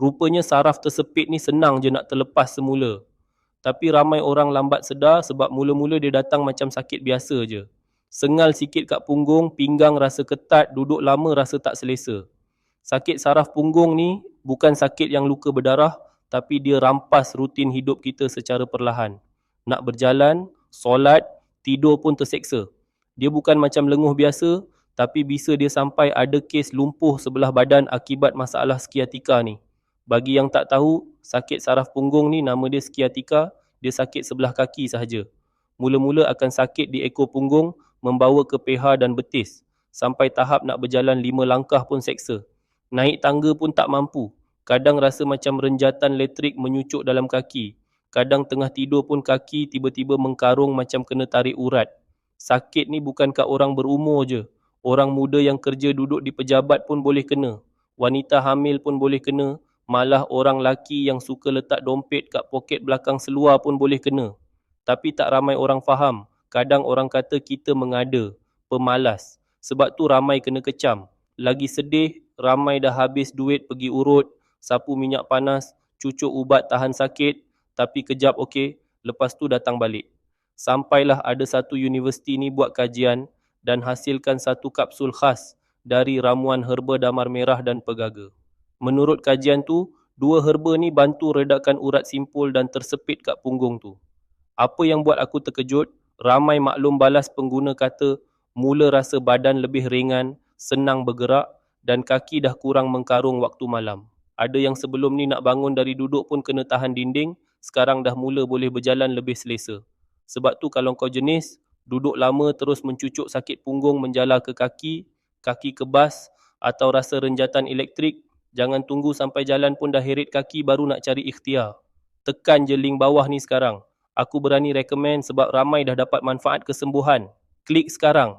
Rupanya saraf tersepit ni senang je nak terlepas semula. Tapi ramai orang lambat sedar sebab mula-mula dia datang macam sakit biasa je. Sengal sikit kat punggung, pinggang rasa ketat, duduk lama rasa tak selesa. Sakit saraf punggung ni bukan sakit yang luka berdarah, tapi dia rampas rutin hidup kita secara perlahan. Nak berjalan, solat, tidur pun terseksa. Dia bukan macam lenguh biasa, tapi bisa dia sampai ada kes lumpuh sebelah badan akibat masalah skiatika ni. Bagi yang tak tahu, sakit saraf punggung ni nama dia skiatika, dia sakit sebelah kaki sahaja. Mula-mula akan sakit di ekor punggung, membawa ke peha dan betis. Sampai tahap nak berjalan 5 langkah pun seksa. Naik tangga pun tak mampu. Kadang rasa macam renjatan elektrik menyucuk dalam kaki. Kadang tengah tidur pun kaki tiba-tiba mengkarung macam kena tarik urat. Sakit ni bukan kat orang berumur je. Orang muda yang kerja duduk di pejabat pun boleh kena. Wanita hamil pun boleh kena. Malah orang lelaki yang suka letak dompet kat poket belakang seluar pun boleh kena. Tapi tak ramai orang faham. Kadang orang kata kita mengada, pemalas. Sebab tu ramai kena kecam. Lagi sedih, ramai dah habis duit pergi urut, sapu minyak panas, cucuk ubat tahan sakit, tapi kejap okey, lepas tu datang balik. Sampailah ada satu universiti ni buat kajian dan hasilkan satu kapsul khas dari ramuan herba damar merah dan pegaga. Menurut kajian tu, 2 herba ni bantu redakan urat simpul dan tersepit kat punggung tu. Apa yang buat aku terkejut, ramai maklum balas pengguna kata mula rasa badan lebih ringan, senang bergerak dan kaki dah kurang mengkarung waktu malam. Ada yang sebelum ni nak bangun dari duduk pun kena tahan dinding, sekarang dah mula boleh berjalan lebih selesa. Sebab tu kalau kau jenis, duduk lama terus mencucuk sakit punggung menjala ke kaki, kaki kebas atau rasa renjatan elektrik, jangan tunggu sampai jalan pun dah heret kaki baru nak cari ikhtiar. Tekan je link bawah ni sekarang. Aku berani recommend sebab ramai dah dapat manfaat kesembuhan. Klik sekarang.